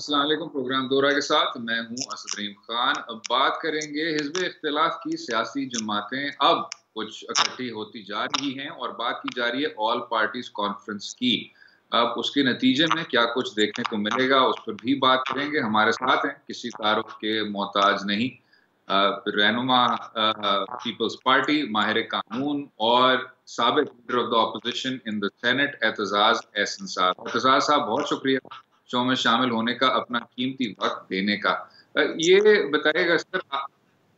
السلام علیکم. پروگرام دورہ کے ساتھ میں ہوں اسد رحیم خان. اب بات کریں گے حزب اختلاف کی سیاسی جماعتیں اب کچھ اکٹھی ہوتی جا رہی ہیں اور بات کی جا رہی ہے آل پارٹیز کانفرنس کی. اب اس کے نتیجے میں کیا کچھ دیکھنے کو ملے گا اس پر بھی بات کریں گے. ہمارے ساتھ ہیں کسی تعارف کے محتاج نہیں رہنما پیپلز پارٹی ماہر قانون اور سابق leader of the opposition in the senate Aitzaz Ahsan صاحب. اعتزاز صاحب بہت شکریہ شو میں شامل ہونے کا, اپنا قیمتی وقت دینے کا. یہ بتائیے گا سر,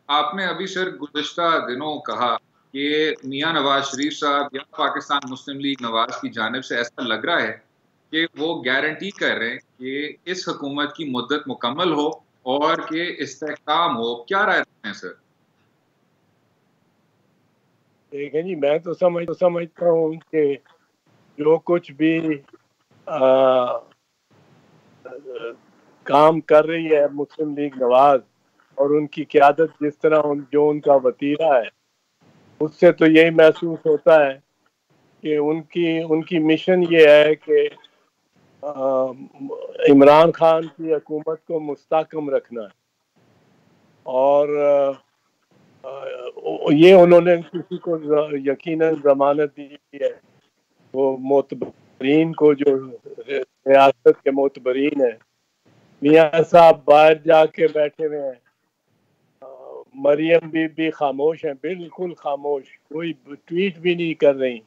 آپ نے ابھی سر گزشتہ دنوں کہا کہ میاں نواز شریف صاحب یا پاکستان مسلم لیگ نواز کی جانب سے ایسا لگ رہا ہے کہ وہ گارنٹی کر رہے ہیں کہ اس حکومت کی مدت مکمل ہو اور کہ استحکام ہو. کیا رائے رکھتے ہیں سر؟ دیکھیں جی, میں تو سمجھتا ہوں کہ جو کچھ بھی کام کر رہی ہے مسلم لیگ نواز اور ان کی قیادت جس طرح جو ان کا وتیرہ ہے, اس سے تو یہی محسوس ہوتا ہے کہ ان کی مشن یہ ہے کہ عمران خان کی حکومت کو مستحکم رکھنا ہے. اور یہ انہوں نے کسی کو یقیناً ضمانت دی ہے, وہ معتبرین کو, جو ریاست کے معتبرین ہیں. میاں صاحب باہر جا کے بیٹھے ہوئے ہیں, مریم بی خاموش ہیں, بالکل خاموش, کوئی ٹویٹ بھی نہیں کر رہی.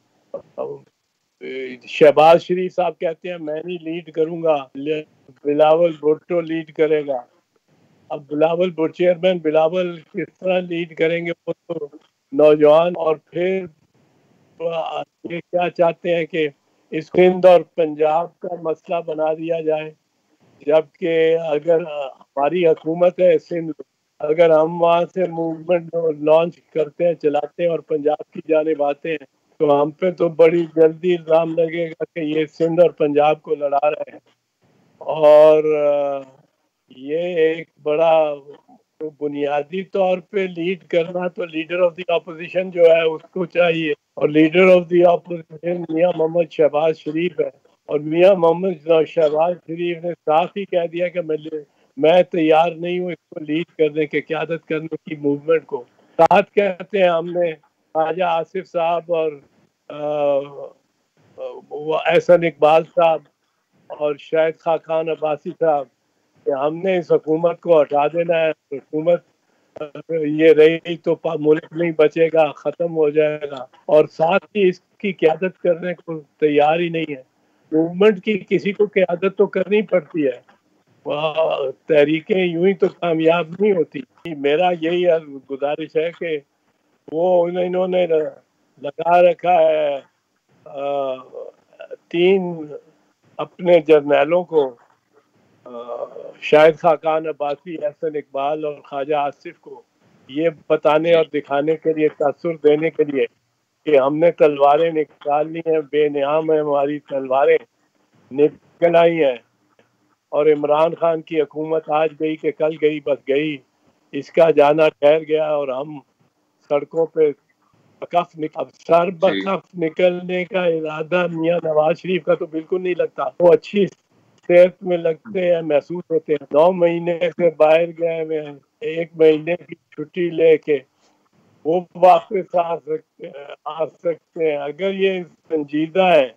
شہباز شریف صاحب کہتے ہیں میں نہیں لیڈ کروں گا, بلاول بھٹو لیڈ کرے گا. اب بلاول چیئرمین بلاول کس طرح لیڈ کریں گے, وہ تو نوجوان. اور پھر یہ کیا چاہتے ہیں کہ اس سندھ اور پنجاب کا مسئلہ بنا دیا جائے, جبکہ اگر ہماری حکومت ہے سندھ, اگر ہم وہاں سے موومنٹ لانچ کرتے ہیں, چلاتے ہیں اور پنجاب کی جانب آتے ہیں, تو ہم پہ تو بڑی جلدی الزام لگے گا کہ یہ سندھ اور پنجاب کو لڑا رہے ہیں. اور یہ ایک بڑا بنیادی طور پہ لیڈ کرنا تو لیڈر آف دی اپوزیشن جو ہے اس کو چاہیے, اور لیڈر آف دی اپوزیشن میاں محمد شہباز شریف ہے. اور میاں محمد شہباز شریف نے صاف ہی کہہ دیا کہ میں تیار نہیں ہوں اس کو لیڈ کرنے کے, قیادت کرنے کی موومنٹ کو. ساتھ کہتے ہیں ہم نے خواجہ آصف صاحب اور احسن اقبال صاحب اور شاہد خاقان عباسی صاحب کہ ہم نے اس حکومت کو ہٹا دینا ہے. حکومت یہ رہی تو ملک نہیں بچے گا, ختم ہو جائے گا. اور ساتھ ہی اس کی قیادت کرنے کو تیار ہی نہیں ہے. موومنٹ کی کسی کو قیادت تو کرنی پڑتی ہے, تحریکیں یوں ہی تو کامیاب نہیں ہوتی. میرا یہی گزارش ہے کہ وہ انہوں نے لگا رکھا ہے 3 اپنے جرنیلوں کو, شاہد خاقان عباسی, احسن اقبال اور خواجہ آصف کو, یہ بتانے اور دکھانے کے لیے, تاثر دینے کے لیے کہ ہم نے تلواریں نکال لی ہیں, بے نیام ہے ہماری تلواریں نکل آئی ہیں, اور عمران خان کی حکومت آج گئی کہ کل گئی, بس گئی, اس کا جانا ٹھہر گیا. اور ہم سڑکوں پہ اب سر بکف نکلنے کا ارادہ میاں نواز شریف کا تو بالکل نہیں لگتا. وہ اچھی صحت میں لگتے ہیں, محسوس ہوتے ہیں. 9 مہینے سے باہر گئے ہوئے ہیں, 1 مہینے کی چھٹی لے کے وہ واپس آ سکتے ہیں اگر یہ سنجیدہ ہے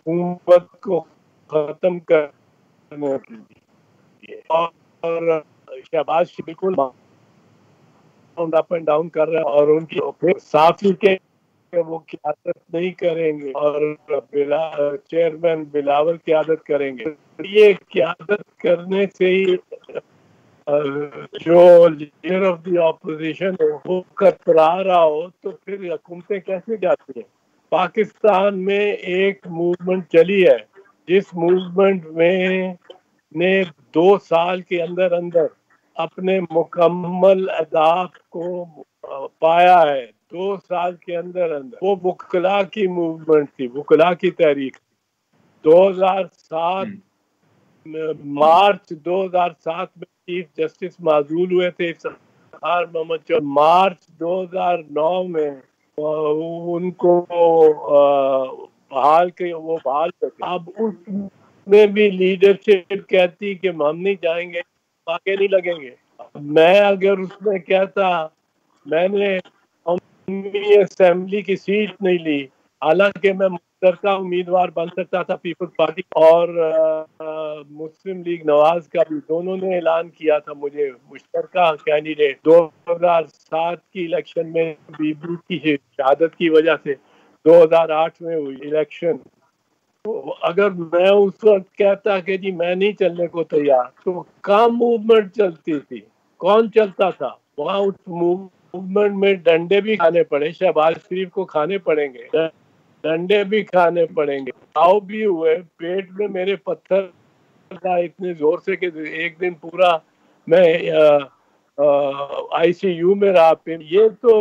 حکومت کو ختم کرنے کے لیے. اور شہباز شریف بالکل اپ اینڈ ڈاؤن کر رہے ہیں, اور ان کی صاف ہی کہ وہ قیادت نہیں کریں گے اور چیئرمین بلاول قیادت کریں گے. یہ قیادت کرنے سے ہی جو لیڈر آف دی اپوزیشن ہو وہ کترا رہا ہو تو پھر حکومتیں کیسے جاتی ہیں. پاکستان میں ایک موومنٹ چلی ہے جس موومنٹ میں نے 2 سال کے اندر اپنے مکمل اہداف کو پایا ہے. 2 سال کے اندر وہ وکلاء کی موومنٹ تھی, وکلاء کی تحریک. 2007 مارچ 2007 میں چیف جسٹس معزول ہوئے تھے افتخار محمد چودھری. مارچ 2009 میں ان کو بحال تھے. اب اس میں بھی لیڈرشپ کہتی کہ ہم نہیں جائیں گے, آگے نہیں لگیں گے. میں اگر اس میں کہتا میں نے اسمبلی کی سیٹ نہیں لی, حالانکہ میں مشترکہ امیدوار بن سکتا تھا پیپلز پارٹی اور مسلم لیگ نواز کا بھی, دونوں نے اعلان کیا تھا مجھے مشترکہ کینڈیڈیٹ. 2007 کی الیکشن میں بی بی کی شہادت کی وجہ سے 2008 میں ہوئی الیکشن. اگر میں اس وقت کہتا کہ جی میں نہیں چلنے کو تیار, تو کام موومنٹ چلتی تھی. کون چلتا تھا وہاں؟ اس موومنٹ میں ڈنڈے بھی کھانے پڑے, شہباز شریف کو کھانے پڑیں گے, ڈنڈے بھی کھانے پڑیں گے, گھاؤ بھی ہوئے, پیٹ میں میرے پتھر تھا اتنے زور سے کہ ایک دن پورا میں آئی سی یو میں رہا. یہ تو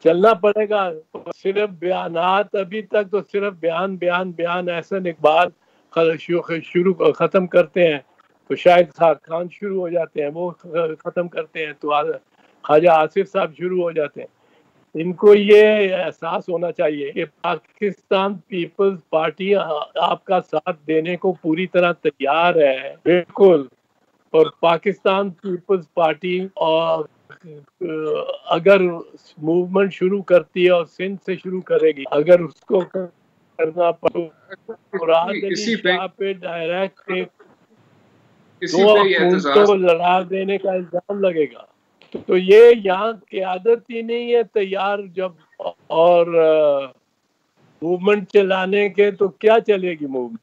چلنا پڑے گا. صرف بیانات, ابھی تک تو صرف بیان بیان بیان. احسن اقبال ختم کرتے ہیں تو شاید خان شروع ہو جاتے ہیں, وہ ختم کرتے ہیں تو خواجہ آصف صاحب شروع ہو جاتے ہیں. ان کو یہ احساس ہونا چاہیے کہ پاکستان پیپلز پارٹی آپ کا ساتھ دینے کو پوری طرح تیار ہے, بالکل. اور پاکستان پیپلز پارٹی اور اگر موومنٹ شروع کرتی ہے اور سندھ سے شروع کرے گی, اگر اس کو کرنا پڑے مراد علی شاہ پہ ڈائریکٹ اسی 2 پہ یہ حکومتوں اعتراض کو لڑا دینے کا الزام لگے گا. تو یہ یہاں قیادت ہی نہیں ہے تیار. جب اور موومنٹ چلانے کے تو کیا چلے گی موومنٹ؟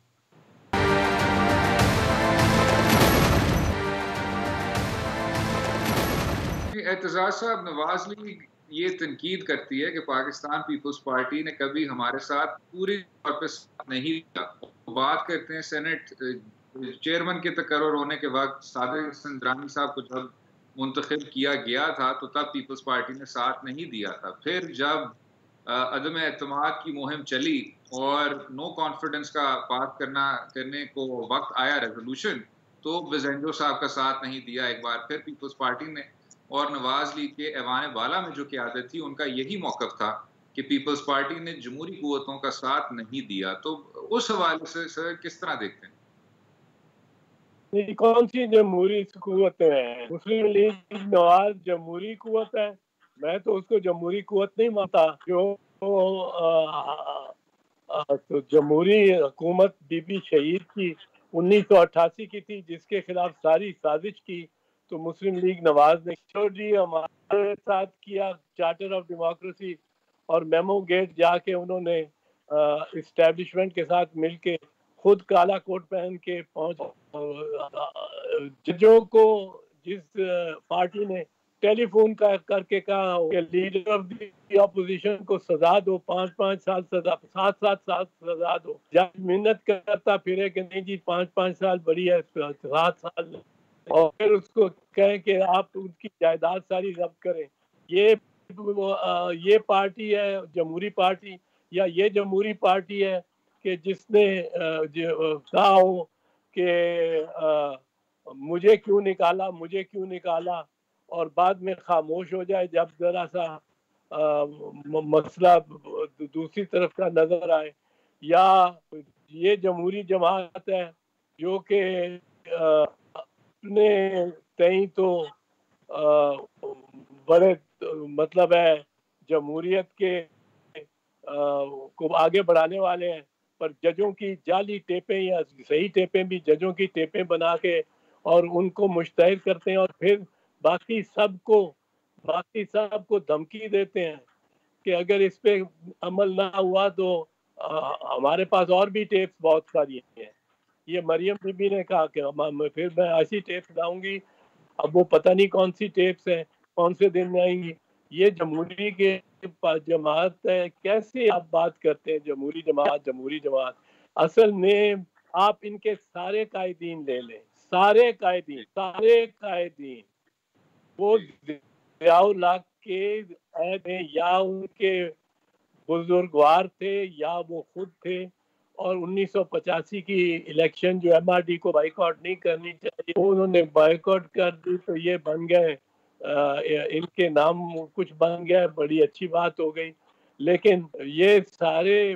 اعتزاز صاحب, نواز لیگ یہ تنقید کرتی ہے کہ پاکستان پیپلز پارٹی نے کبھی ہمارے ساتھ پوری طور پہ نہیں دیا. بات کرتے ہیں سینٹ چیئرمین کے تقرر ہونے کے وقت صادق حسن درانی صاحب کو جب منتخب کیا گیا تھا تو تب پیپلز پارٹی نے ساتھ نہیں دیا تھا. پھر جب عدم اعتماد کی مہم چلی اور نو کانفیڈنس کا پاس کرنے کو وقت آیا, ریزولوشن, تو بزنجو صاحب کا ساتھ نہیں دیا ایک بار پھر پیپلز پارٹی نے. اور نواز لیگ کے ایوان بالا میں جو قیادت تھی ان کا یہی موقف تھا کہ پیپلز پارٹی نے جمہوری قوتوں کا ساتھ نہیں دیا. تو اس حوالے سے سر کس طرح دیکھتے ہیں؟ کون سی جمہوری قوتیں ہیں؟ مسلم لیگ نواز جمہوری قوت ہے. میں تو اس کو جمہوری قوت نہیں مانتا. جو تو جمہوری حکومت بی بی شہید کی 1988 کی تھی, جس کے خلاف ساری سازش کی تو مسلم لیگ نواز نے جی ہمارے ساتھ کیا چارٹر آف ڈیموکریسی اور میمو گیٹ جا کے انہوں نے اسٹیبلشمنٹ کے ساتھ مل کے خود کالا کوٹ پہن کے پہنچ ججوں کو جس پارٹی نے ٹیلی فون کر کے کہا کہ لیڈر آف دی اپوزیشن کو سزا دو, 5 سال سزا, 7 سزا دو. جج محنت کرتا پھرے کہ نہیں جی 5 سال بڑی ہے, 7 سال, اور پھر اس کو کہیں کہ آپ ان کی جائیداد ساری ضبط کریں. یہ پارٹی ہے جمہوری پارٹی, یا یہ جمہوری پارٹی ہے کہ جس نے کہا ہو کہ مجھے کیوں نکالا, اور بعد میں خاموش ہو جائے جب ذرا سا مسئلہ دوسری طرف کا نظر آئے. یا یہ جمہوری جماعت ہے جو کہ اپنے تئیں تو بڑے مطلب ہے جمہوریت کے کو آگے بڑھانے والے ہیں, پر ججوں کی جعلی ٹیپیں یا صحیح ٹیپیں بھی ججوں کی ٹیپیں بنا کے اور ان کو مشتہر کرتے ہیں, اور پھر باقی سب کو دھمکی دیتے ہیں کہ اگر اس پہ عمل نہ ہوا تو ہمارے پاس اور بھی ٹیپس بہت ساری ہیں. یہ مریم بی بی نے کہا کہ پھر میں ایسی ٹیپس لاؤں گی. اب وہ پتہ نہیں کون سی ٹیپس ہیں, کون سے دن میں آئیں گی. یہ جمہوری کے جماعت ہے. کیسے آپ بات کرتے ہیں جمہوری جماعت؟ اصل میں آپ ان کے سارے قائدین لے لیں, سارے قائدین وہ ضیاء الحق کے یا ان کے بزرگوار تھے یا وہ خود تھے. اور 1985 کی الیکشن جو ایم آر ڈی کو بائیکاٹ نہیں کرنی چاہیے, انہوں نے بائیکاٹ کر دی تو یہ بن گئے, ان کے نام کچھ بن گیا, بڑی اچھی بات ہو گئی. لیکن یہ سارے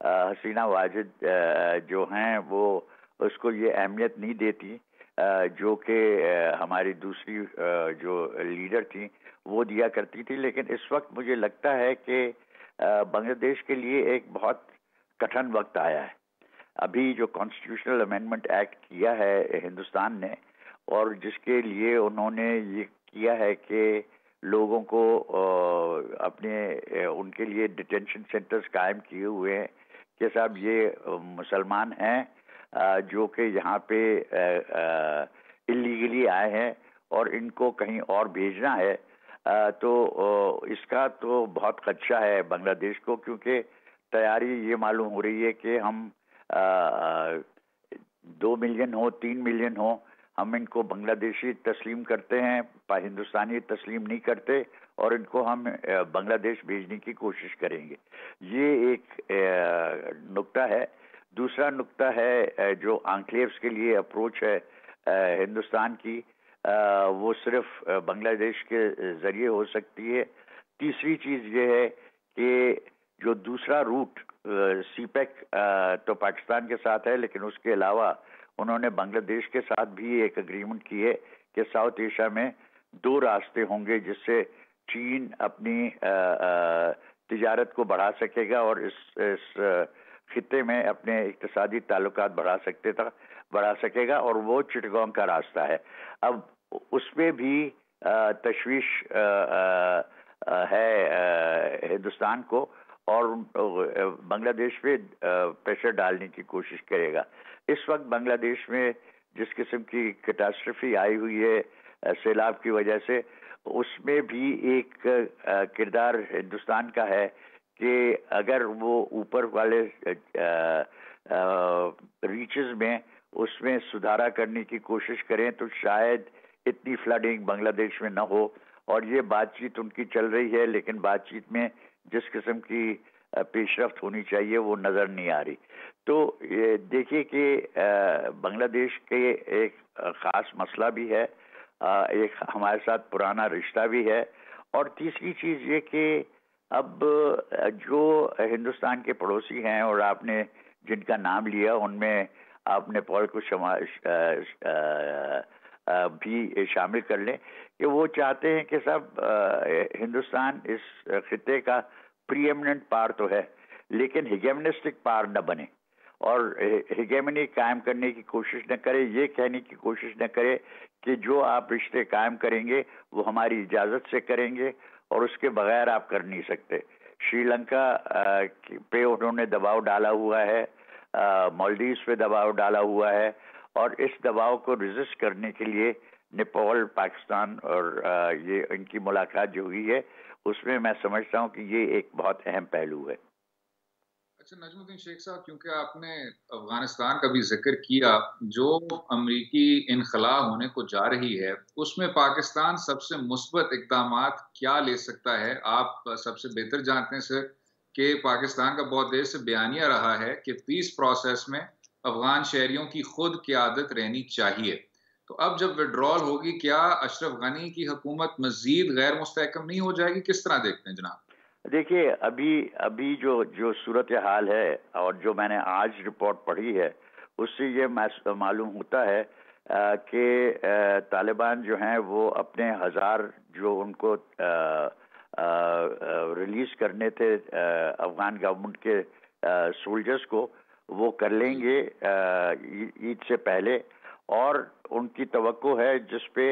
حسینہ واجد جو ہیں وہ اس کو یہ اہمیت نہیں دیتی جو کہ ہماری دوسری جو لیڈر تھیں وہ دیا کرتی تھی. لیکن اس وقت مجھے لگتا ہے کہ بنگلہ دیش کے لیے ایک بہت کٹھن وقت آیا ہے. ابھی جو کانسٹیٹیوشنل امینڈمنٹ ایکٹ کیا ہے ہندوستان نے، اور جس کے لیے انہوں نے یہ کیا ہے کہ لوگوں کو اپنے ان کے لیے ڈیٹینشن سینٹرز قائم کیے ہوئے ہیں کہ صاحب یہ مسلمان ہیں جو کہ یہاں پہ اللیگلی آئے ہیں اور ان کو کہیں اور بھیجنا ہے. تو اس کا تو بہت خدشہ ہے بنگلہ دیش کو، کیونکہ تیاری یہ معلوم ہو رہی ہے کہ ہم 2 ملین ہو 3 ملین ہو، ہم ان کو بنگلہ دیشی تسلیم کرتے ہیں، ہندوستانی تسلیم نہیں کرتے، اور ان کو ہم بنگلہ دیش بھیجنے کی کوشش کریں گے. یہ ایک نقطہ ہے. دوسرا نقطہ ہے جو انکلیوز کے لیے اپروچ ہے ہندوستان کی، وہ صرف بنگلہ دیش کے ذریعے ہو سکتی ہے. تیسری چیز یہ ہے کہ جو دوسرا روٹ سی پیک تو پاکستان کے ساتھ ہے، لیکن اس کے علاوہ انہوں نے بنگلہ دیش کے ساتھ بھی ایک اگریمنٹ کی ہے کہ ساؤتھ ایشیا میں 2 راستے ہوں گے جس سے چین اپنی تجارت کو بڑھا سکے گا اور اس خطے میں اپنے اقتصادی تعلقات بڑھا سکے گا، اور وہ چٹگانگ کا راستہ ہے. اب اس میں بھی تشویش ہے ہندوستان کو، اور بنگلہ دیش پہ پریشر ڈالنے کی کوشش کرے گا. اس وقت بنگلہ دیش میں جس قسم کی کیٹاسٹرفی آئی ہوئی ہے سیلاب کی وجہ سے، اس میں بھی ایک کردار ہندوستان کا ہے کہ اگر وہ اوپر والے ریچز میں اس میں سدھارا کرنے کی کوشش کریں تو شاید اتنی فلڈنگ بنگلہ دیش میں نہ ہو. اور یہ بات چیت ان کی چل رہی ہے، لیکن بات چیت میں جس قسم کی پیش رفت ہونی چاہیے وہ نظر نہیں آ رہی. تو دیکھیے کہ بنگلہ دیش کے ایک خاص مسئلہ بھی ہے، ایک ہمارے ساتھ پرانا رشتہ بھی ہے، اور تیسری چیز یہ کہ اب جو ہندوستان کے پڑوسی ہیں اور آپ نے جن کا نام لیا ان میں آپ نیپال کو بھی شامل کر لیں کہ وہ چاہتے ہیں کہ سب ہندوستان اس خطے کا پری ایمننٹ پار تو ہے لیکن ہیگیمنسٹک پار نہ بنے، اور ہیگیمنی قائم کرنے کی کوشش نہ کرے، یہ کہنے کی کوشش نہ کرے کہ جو آپ رشتے قائم کریں گے وہ ہماری اجازت سے کریں گے اور اس کے بغیر آپ کر نہیں سکتے. شری لنکا پہ انہوں نے دباؤ ڈالا ہوا ہے، مالدیوز پہ دباؤ ڈالا ہوا ہے، اور اس دباؤ کو ریزسٹ کرنے کے لیے نیپال، پاکستان اور یہ ان کی ملاقات جو ہوئی ہے اس میں میں سمجھتا ہوں کہ یہ ایک بہت اہم پہلو ہے. اچھا نجم الدین شیخ صاحب، کیونکہ آپ نے افغانستان کا بھی ذکر کیا، جو امریکی انخلا ہونے کو جا رہی ہے اس میں پاکستان سب سے مثبت اقدامات کیا لے سکتا ہے؟ آپ سب سے بہتر جانتے ہیں سر کہ پاکستان کا بہت دیر سے بیانیہ رہا ہے کہ پیس پروسیس میں افغان شہریوں کی خود قیادت رہنی چاہیے. تو اب جب وڈرال ہوگی، کیا اشرف غنی کی حکومت مزید غیر مستحکم نہیں ہو جائے گی؟ کس طرح دیکھتے ہیں جناب؟ دیکھیے ابھی جو صورتحال ہے اور جو میں نے آج رپورٹ پڑھی ہے اس سے یہ معلوم ہوتا ہے کہ طالبان جو ہیں وہ اپنے 1000 جو ان کو ریلیز کرنے تھے افغان گورنمنٹ کے سولجرز کو، وہ کر لیں گے عید سے پہلے، اور ان کی توقع ہے جس پہ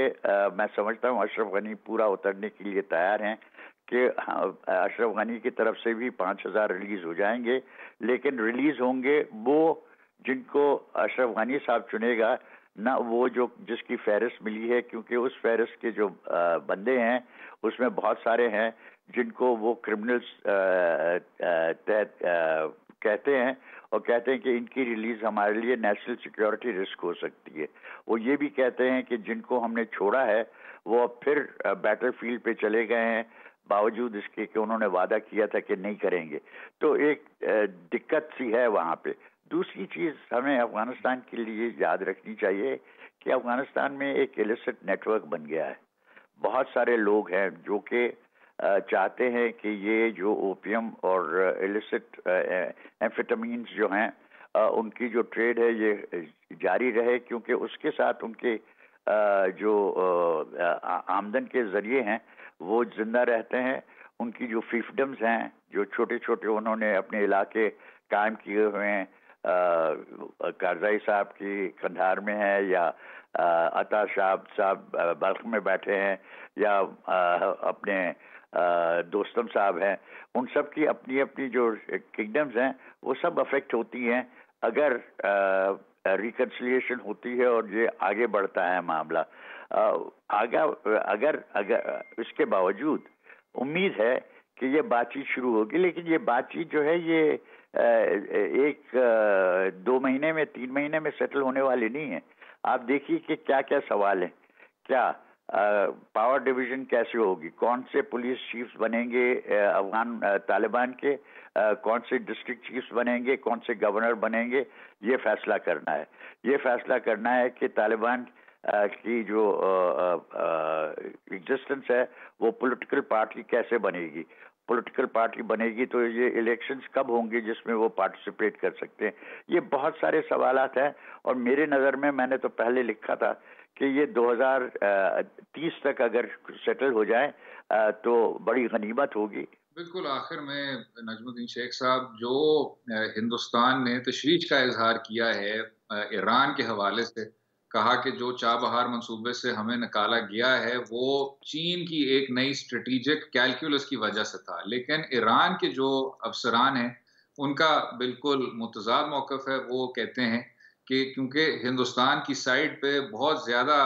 میں سمجھتا ہوں اشرف غنی پورا اترنے کے لیے تیار ہیں کہ اشرف غنی کی طرف سے بھی 5000 ریلیز ہو جائیں گے. لیکن ریلیز ہوں گے وہ جن کو اشرف غنی صاحب چنے گا، نہ وہ جو جس کی فہرست ملی ہے، کیونکہ اس فہرست کے جو بندے ہیں اس میں بہت سارے ہیں جن کو وہ کرمنلز کہتے ہیں، اور کہتے ہیں کہ ان کی ریلیز ہمارے لیے نیشنل سیکیورٹی رسک ہو سکتی ہے. وہ یہ بھی کہتے ہیں کہ جن کو ہم نے چھوڑا ہے وہ اب پھر بیٹل فیلڈ پہ چلے گئے ہیں باوجود اس کے کہ انہوں نے وعدہ کیا تھا کہ نہیں کریں گے. تو ایک دقت سی ہے وہاں پہ. دوسری چیز ہمیں افغانستان کے لیے یاد رکھنی چاہیے کہ افغانستان میں ایک ایلسٹ نیٹ ورک بن گیا ہے. بہت سارے لوگ ہیں جو کہ چاہتے ہیں کہ یہ جو اوپیم اور ایلیسٹ ایمفیٹامینز جو ہیں ان کی جو ٹریڈ ہے یہ جاری رہے، کیونکہ اس کے ساتھ ان کے جو آمدن کے ذریعے ہیں وہ زندہ رہتے ہیں. ان کی جو فیفڈمز ہیں جو چھوٹے چھوٹے انہوں نے اپنے علاقے قائم کیے ہوئے ہیں، کارزائی صاحب کی کندھار میں ہے، یا عطا صاحب بلخ میں بیٹھے ہیں، یا اپنے دوستم صاحب ہیں، ان سب کی اپنی اپنی جو کنگڈمز ہیں وہ سب افیکٹ ہوتی ہیں اگر ریکنسلیشن ہوتی ہے اور یہ آگے بڑھتا ہے معاملہ. اگر اس کے باوجود امید ہے کہ یہ بات چیت شروع ہوگی، لیکن یہ بات چیت جو ہے یہ 2 مہینے میں 3 مہینے میں سیٹل ہونے والی نہیں ہے. آپ دیکھیے کہ کیا کیا سوال ہیں. کیا پاور ڈویژن کیسے ہوگی، کون سے پولیس چیفز بنیں گے افغان طالبان کے، کون سے ڈسٹرکٹ چیفز بنیں گے، کون سے گورنر بنیں گے، یہ فیصلہ کرنا ہے. یہ فیصلہ کرنا ہے کہ طالبان کی جو ایگزسٹنس ہے وہ پولیٹیکل پارٹی کیسے بنے گی. پولیٹیکل پارٹی بنے گی تو یہ الیکشنز کب ہوں گے جس میں وہ پارٹیسپیٹ کر سکتے ہیں. یہ بہت سارے سوالات ہیں، اور میرے نظر میں نے تو پہلے لکھا تھا کہ یہ 2030 تک اگر سیٹل ہو جائے تو بڑی غنیمت ہوگی. بالکل. آخر میں نجم الدین شیخ صاحب، جو ہندوستان نے تشویش کا اظہار کیا ہے ایران کے حوالے سے، کہا کہ جو چابہار منصوبے سے ہمیں نکالا گیا ہے وہ چین کی ایک نئی اسٹریٹجک کیلکولس کی وجہ سے تھا، لیکن ایران کے جو افسران ہیں ان کا بالکل متضاد موقف ہے. وہ کہتے ہیں کہ کیونکہ ہندوستان کی سائڈ پہ بہت زیادہ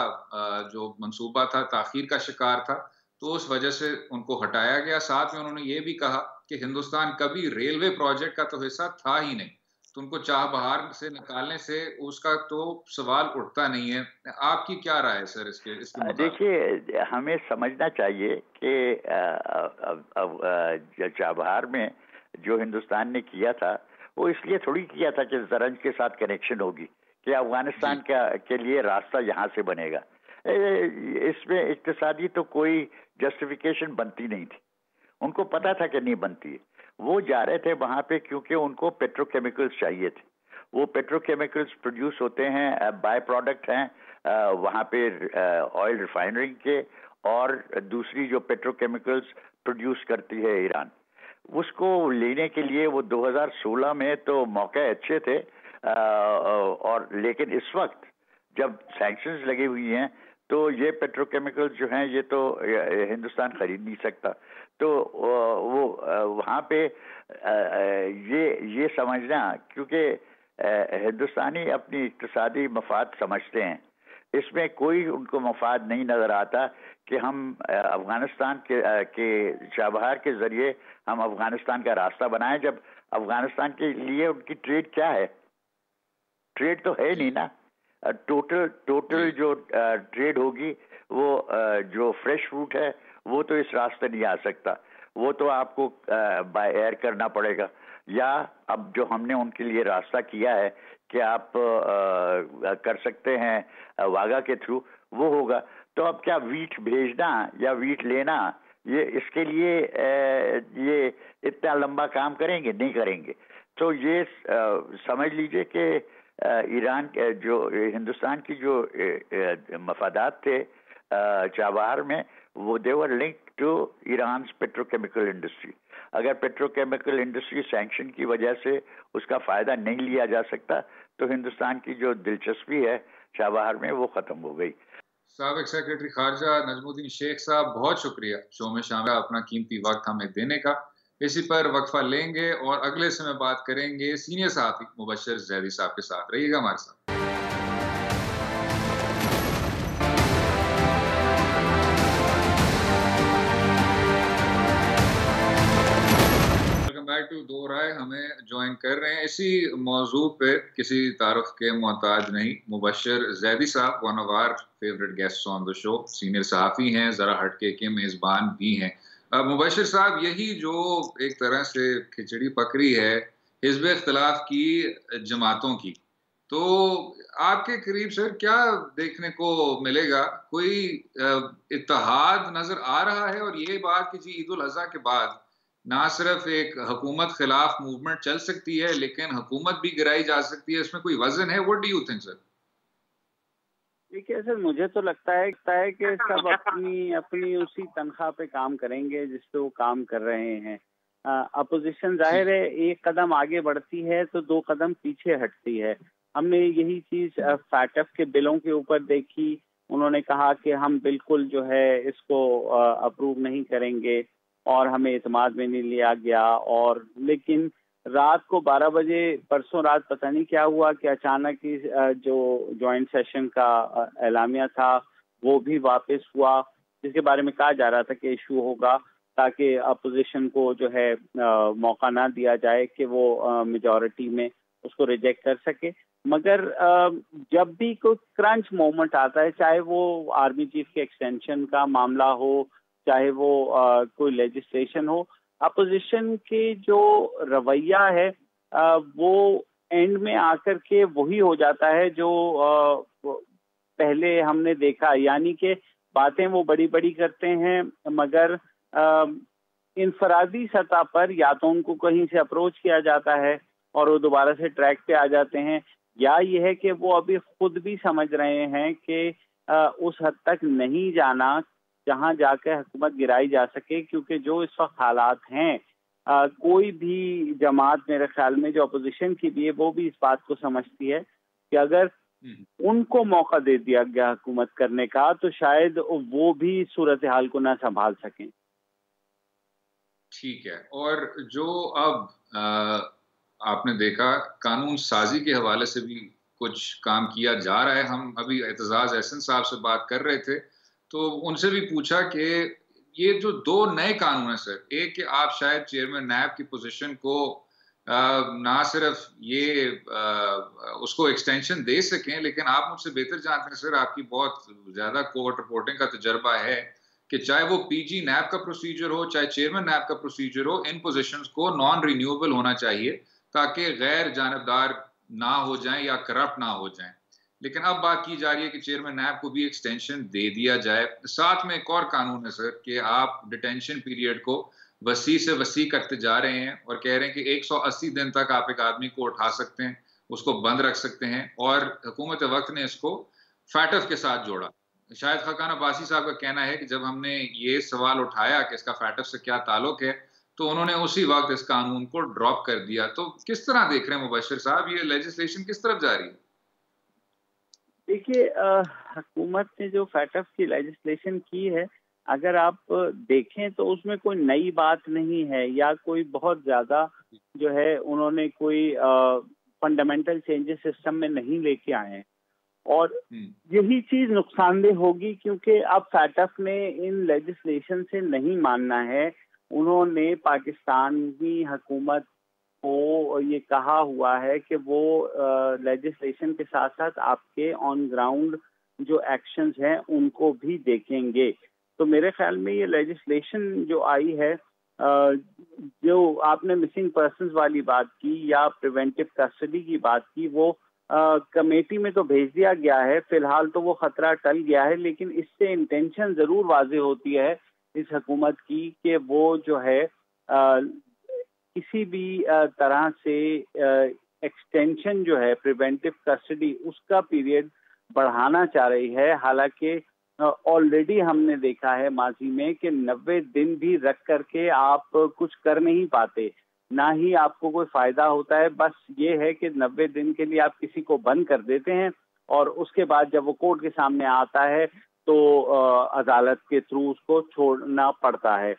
جو منصوبہ تھا تاخیر کا شکار تھا، تو اس وجہ سے ان کو ہٹایا گیا. ساتھ میں انہوں نے یہ بھی کہا کہ ہندوستان کبھی ریلوے پروجیکٹ کا تو حصہ تھا ہی نہیں، تو ان کو چاہ بہار سے نکالنے سے اس کا تو سوال اٹھتا نہیں ہے. آپ کی کیا رائے ہے سر اس کے مطابق؟ دیکھیے، ہمیں سمجھنا چاہیے کہ چابہار میں جو ہندوستان نے کیا تھا وہ اس لیے تھوڑی کیا تھا کہ زرنج کے ساتھ کنیکشن ہوگی، کہ افغانستان کے لیے راستہ یہاں سے بنے گا. اس میں اقتصادی تو کوئی جسٹیفیکیشن بنتی نہیں تھی، ان کو پتا تھا کہ نہیں بنتی ہے. وہ جا رہے تھے وہاں پہ کیونکہ ان کو پیٹرو کیمیکلز چاہیے تھے. وہ پیٹرو کیمیکلز پروڈیوس ہوتے ہیں، بائی پروڈکٹ ہیں وہاں پہ آئل ریفائنرنگ کے، اور دوسری جو پیٹرو کیمیکلز پروڈیوس کرتی ہے ایران. اس کو لینے کے لیے وہ 2016 میں تو موقع اچھے تھے، اور لیکن اس وقت جب سینکشنز لگی ہوئی ہیں تو یہ پیٹرو کیمیکلز جو ہیں یہ تو ہندوستان خرید نہیں سکتا. تو وہ وہاں پہ یہ سمجھنا، کیونکہ ہندوستانی اپنی اقتصادی مفاد سمجھتے ہیں، اس میں کوئی ان کو مفاد نہیں نظر آتا کہ ہم افغانستان کے چابہار کے ذریعے ہم افغانستان کا راستہ بنائیں، جب افغانستان کے لیے ان کی ٹریڈ کیا ہے؟ ٹریڈ تو ہے نہیں نا. ٹوٹل جو ٹریڈ ہوگی وہ جو فریش فروٹ ہے وہ تو اس راستے نہیں آ سکتا، وہ تو آپ کو بائی ایئر کرنا پڑے گا. یا اب جو ہم نے ان کے لیے راستہ کیا ہے کہ آپ کر سکتے ہیں واگا کے تھرو، وہ ہوگا. تو اب کیا ویٹ بھیجنا یا ویٹ لینا، یہ اس کے لیے یہ اتنا لمبا کام کریں گے؟ نہیں کریں گے. تو یہ سمجھ لیجئے کہ ایران جو ہندوستان کی جو مفادات تھے چابہار میں، وہ دے ور لنک ٹو ایرانز پیٹروکیمیکل انڈسٹری. اگر پیٹروکیمیکل انڈسٹری سینکشن کی وجہ سے اس کا فائدہ نہیں لیا جا سکتا تو ہندوستان کی جو دلچسپی ہے چابہار میں وہ ختم ہو گئی. سابق سیکرٹری خارجہ نجم الدین شیخ صاحب، بہت شکریہ شو میں شامل اپنا قیمتی وقت ہمیں دینے کا. اسی پر وقفہ لیں گے اور اگلے سے میں بات کریں گے سینئر صحافی مبشر زیدی صاحب کے ساتھ. رہیے گا ہمارے ساتھ. ویلکم بیک ٹو دو رائے. ہمیں جوائن کر رہے ہیں اسی موضوع پہ کسی تعارف کے محتاج نہیں Mubashir Zaidi sahab, one of our favourite guests on the show. سینئر صحافی ہیں، ذرا ہٹکے کے میزبان بھی ہیں. مبشر صاحب، یہی جو ایک طرح سے کھچڑی پکڑی ہے حزب اختلاف کی جماعتوں کی، تو آپ کے قریب سر کیا دیکھنے کو ملے گا؟ کوئی اتحاد نظر آ رہا ہے؟ اور یہ بات کہ جی عید الاضحیٰ کے بعد نہ صرف ایک حکومت خلاف موومنٹ چل سکتی ہے لیکن حکومت بھی گرائی جا سکتی ہے، اس میں کوئی وزن ہے؟ واٹ ڈو یو تھنک سر؟ دیکھیے سر، مجھے تو لگتا ہے کہ سب اپنی اسی تنخواہ پہ کام کریں گے جس پہ وہ کام کر رہے ہیں. اپوزیشن ظاہر ہے ایک قدم آگے بڑھتی ہے تو دو قدم پیچھے ہٹتی ہے. ہم نے یہی چیز فیٹف کے بلوں کے اوپر دیکھی. انہوں نے کہا کہ ہم بالکل جو ہے اس کو اپروو نہیں کریں گے اور ہمیں اعتماد میں نہیں لیا گیا. اور لیکن رات کو 12 بجے پرسوں رات پتہ نہیں کیا ہوا کہ اچانک جو جوائنٹ سیشن کا اعلامیہ تھا وہ بھی واپس ہوا، جس کے بارے میں کہا جا رہا تھا کہ ایشو ہوگا تاکہ اپوزیشن کو جو ہے موقع نہ دیا جائے کہ وہ میجورٹی میں اس کو ریجیکٹ کر سکے. مگر جب بھی کوئی کرنچ مومنٹ آتا ہے، چاہے وہ آرمی چیف کے ایکسٹینشن کا معاملہ ہو، چاہے وہ کوئی لیجسلیشن ہو، اپوزیشن کے جو رویہ ہے وہ اینڈ میں آ کر کے وہی ہو جاتا ہے جو پہلے ہم نے دیکھا. یعنی کہ باتیں وہ بڑی بڑی کرتے ہیں مگر انفرادی سطح پر یا تو ان کو کہیں سے اپروچ کیا جاتا ہے اور وہ دوبارہ سے ٹریک پہ آ جاتے ہیں، یا یہ ہے کہ وہ ابھی خود بھی سمجھ رہے ہیں کہ اس حد تک نہیں جانا جہاں جا کے حکومت گرائی جا سکے. کیونکہ جو اس وقت حالات ہیں، کوئی بھی جماعت میرے خیال میں جو اپوزیشن کی بھی ہے وہ بھی اس بات کو سمجھتی ہے کہ اگر ان کو موقع دے دیا گیا حکومت کرنے کا تو شاید وہ بھی صورتحال کو نہ سنبھال سکیں. ٹھیک ہے. اور جو اب آپ نے دیکھا قانون سازی کے حوالے سے بھی کچھ کام کیا جا رہا ہے. ہم ابھی اعتزاز احسن صاحب سے بات کر رہے تھے تو ان سے بھی پوچھا کہ یہ جو دو نئے قانون ہیں سر، ایک کہ آپ شاید چیئرمین نیب کی پوزیشن کو نہ صرف یہ اس کو ایکسٹینشن دے سکیں، لیکن آپ مجھ سے بہتر جانتے ہیں سر، آپ کی بہت زیادہ کورٹ رپورٹنگ کا تجربہ ہے کہ چاہے وہ پی جی نیب کا پروسیجر ہو، چاہے چیئرمین نیب کا پروسیجر ہو، ان پوزیشنز کو نان رینیوبل ہونا چاہیے تاکہ غیر جانبدار نہ ہو جائیں یا کرپٹ نہ ہو جائیں. لیکن اب بات کی جا رہی ہے کہ چیئرمین نیب کو بھی ایکسٹینشن دے دیا جائے. ساتھ میں ایک اور قانون ہے سر کہ آپ ڈیٹینشن پیریڈ کو وسیع سے وسیع کرتے جا رہے ہیں اور کہہ رہے ہیں کہ 180 دن تک آپ ایک آدمی کو اٹھا سکتے ہیں، اس کو بند رکھ سکتے ہیں. اور حکومت وقت نے اس کو فیٹف کے ساتھ جوڑا. شاید خاقان عباسی صاحب کا کہنا ہے کہ جب ہم نے یہ سوال اٹھایا کہ اس کا فیٹف سے کیا تعلق ہے تو انہوں نے اسی وقت اس قانون کو ڈراپ کر دیا. تو کس طرح دیکھ رہے ہیں مبشر صاحب، یہ لیجسلیشن کس طرف جا رہی ہے؟ دیکھیے، حکومت نے جو فیٹف کی لیجسلیشن کی ہے، اگر آپ دیکھیں تو اس میں کوئی نئی بات نہیں ہے یا کوئی بہت زیادہ جو ہے انہوں نے کوئی فنڈامنٹل چینجز سسٹم میں نہیں لے کے آئے ہیں. اور یہی چیز نقصان دہ ہوگی کیونکہ اب فیٹف نے ان لیجسلیشن سے نہیں ماننا ہے. انہوں نے پاکستانی حکومت کو یہ کہا ہوا ہے کہ وہ لیجسلیشن کے ساتھ ساتھ آپ کے آن گراؤنڈ جو ایکشنز ہیں ان کو بھی دیکھیں گے. تو میرے خیال میں یہ لیجسلیشن جو آئی ہے، جو آپ نے مسنگ پرسنز والی بات کی یا پریونٹیو کسٹڈی کی بات کی، وہ کمیٹی میں تو بھیج دیا گیا ہے. فی الحال تو وہ خطرہ ٹل گیا ہے، لیکن اس سے انٹینشن ضرور واضح ہوتی ہے اس حکومت کی کہ وہ جو ہے کسی بھی طرح سے ایکسٹینشن جو ہے پریونٹیو کسٹڈی اس کا پیریڈ بڑھانا چاہ رہی ہے. حالانکہ آلریڈی ہم نے دیکھا ہے ماضی میں کہ 90 دن بھی رکھ کر کے آپ کچھ کر نہیں پاتے، نہ ہی آپ کو کوئی فائدہ ہوتا ہے. بس یہ ہے کہ 90 دن کے لیے آپ کسی کو بند کر دیتے ہیں اور اس کے بعد جب وہ کورٹ کے سامنے آتا ہے تو عدالت کے تھرو اس کو چھوڑنا پڑتا ہے.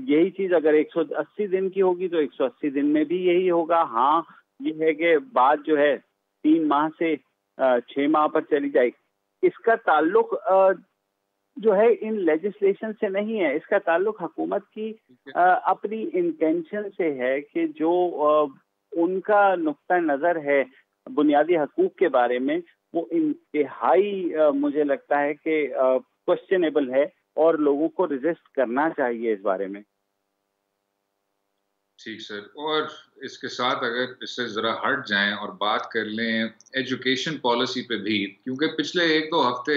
یہی چیز اگر 180 دن کی ہوگی تو 180 دن میں بھی یہی ہوگا. ہاں، یہ ہے کہ بات جو ہے 3 ماہ سے 6 ماہ پر چلی جائے. اس کا تعلق جو ہے ان لیجسلیشن سے نہیں ہے، اس کا تعلق حکومت کی اپنی انٹینشن سے ہے کہ جو ان کا نقطہ نظر ہے بنیادی حقوق کے بارے میں وہ انتہائی مجھے لگتا ہے کہ کوسچنیبل ہے اور لوگوں کو ریزسٹ کرنا چاہیے اس بارے میں. ٹھیک سر، اور اس کے ساتھ اگر اس سے ذرا ہٹ جائیں اور بات کر لیں ایجوکیشن پالیسی پہ بھی، کیونکہ پچھلے 1-2 ہفتے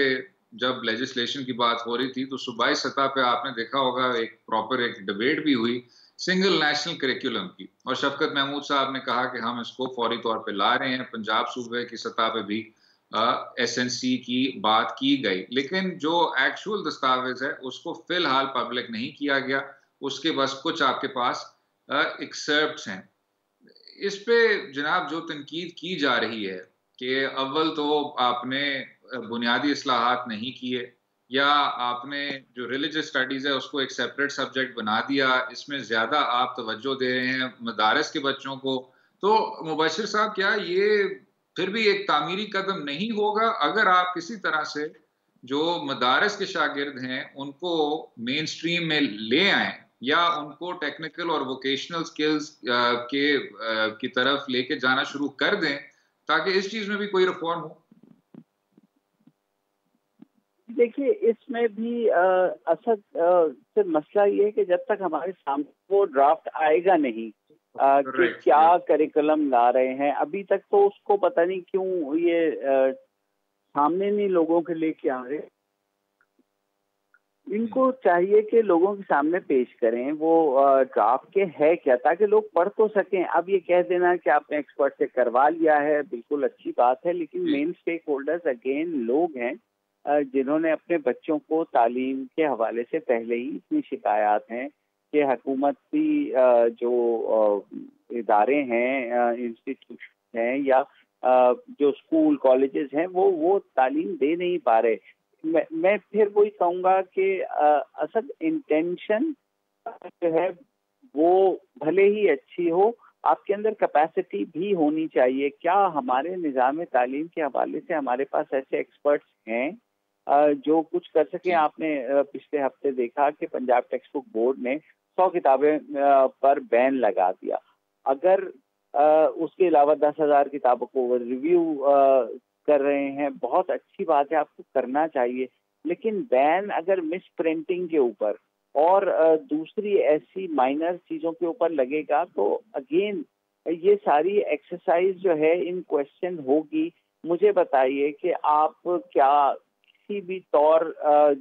جب لیجسلیشن کی بات ہو رہی تھی تو صوبائی سطح پہ آپ نے دیکھا ہوگا ایک پراپر ایک ڈیبیٹ بھی ہوئی سنگل نیشنل کریکولم کی، اور شفقت محمود صاحب نے کہا کہ ہم اس کو فوری طور پہ لا رہے ہیں. پنجاب صوبے کی سطح پہ بھی ایس این سی کی بات کی گئی، لیکن جو ایکچوئل دستاویز ہے اس کو فی الحال پبلک نہیں کیا گیا. اس کے بس کچھ آپ کے پاس ایکسرپٹس ہیں. اس پہ جناب جو تنقید کی جا رہی ہے کہ اول تو آپ نے بنیادی اصلاحات نہیں کیے، یا آپ نے جو ریلیجس اسٹڈیز ہے اس کو ایک سیپریٹ سبجیکٹ بنا دیا، اس میں زیادہ آپ توجہ دے رہے ہیں مدارس کے بچوں کو، تو مبشر صاحب کیا یہ پھر بھی ایک تعمیری قدم نہیں ہوگا اگر آپ کسی طرح سے جو مدارس کے شاگرد ہیں ان کو مین سٹریم میں لے آئیں، یا ان کو ٹیکنیکل اور ووکیشنل سکلز کی طرف لے کے جانا شروع کر دیں تاکہ اس چیز میں بھی کوئی ریفارم ہو؟ دیکھیے اس میں بھی اصل مسئلہ یہ ہے کہ جب تک ہمارے سامنے وہ ڈرافٹ آئے گا نہیں کہ کیا کریکولم لا رہے ہیں، ابھی تک تو اس کو پتہ نہیں کیوں یہ سامنے نہیں لوگوں کے لے کے آ رہے. ان کو چاہیے کہ لوگوں کے سامنے پیش کریں وہ ڈرافٹ کے ہے کیا، تاکہ لوگ پڑھ تو سکیں. اب یہ کہہ دینا کہ آپ نے ایکسپرٹ سے کروا لیا ہے بالکل اچھی بات ہے، لیکن مین اسٹیک ہولڈرز اگین لوگ ہیں جنہوں نے اپنے بچوں کو تعلیم کے حوالے سے پہلے ہی اتنی شکایات ہیں کہ حکومتی جو ادارے ہیں، انسٹیٹیوشن ہیں یا جو اسکول کالجز ہیں وہ تعلیم دے نہیں پا رہے. میں پھر وہی کہوں گا کہ اصل انٹینشن جو ہے وہ بھلے ہی اچھی ہو، آپ کے اندر کیپیسٹی بھی ہونی چاہیے. کیا ہمارے نظام تعلیم کے حوالے سے ہمارے پاس ایسے ایکسپرٹس ہیں جو کچھ کر سکیں؟ آپ نے پچھلے ہفتے دیکھا کہ پنجاب ٹیکسٹ بک بورڈ نے 100 کتابیں پر بین لگا دیا. اگر اس کے علاوہ 10,000 کتابوں کو ریویو کر رہے ہیں، بہت اچھی بات ہے، آپ کو کرنا چاہیے، لیکن بین اگر مس پرنٹنگ کے اوپر اور دوسری ایسی مائنر چیزوں کے اوپر لگے گا تو اگین یہ ساری ایکسرسائز جو ہے ان کوشچن ہوگی. مجھے بتائیے کہ آپ کیا کسی بھی طور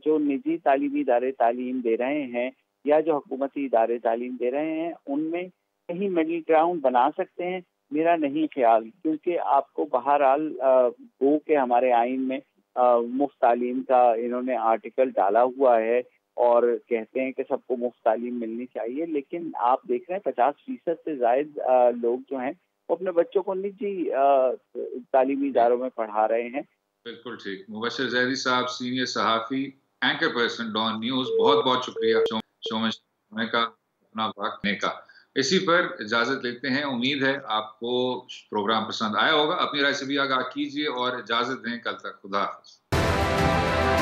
جو نجی تعلیمی ادارے تعلیم دے رہے ہیں یا جو حکومتی ادارے تعلیم دے رہے ہیں ان میں کہیں مڈل گراؤنڈ بنا سکتے ہیں؟ میرا نہیں خیال، کیونکہ آپ کو بہرحال گو کے ہمارے آئین میں مفت تعلیم کا انہوں نے آرٹیکل ڈالا ہوا ہے اور کہتے ہیں کہ سب کو مفت تعلیم ملنی چاہیے، لیکن آپ دیکھ رہے ہیں 50% سے زائد لوگ جو ہیں وہ اپنے بچوں کو نجی تعلیمی اداروں میں پڑھا رہے ہیں. بالکل ٹھیک. مبشر زیدی صاحب، سینئر صحافی، اینکر پرسن ڈان نیوز، بہت بہت شکریہ شو میں شامل کا اپنا وقت دینے کا. اسی پر اجازت لیتے ہیں. امید ہے آپ کو پروگرام پسند آیا ہوگا. اپنی رائے سے بھی آگاہ کیجیے اور اجازت دیں. کل تک خدا حافظ.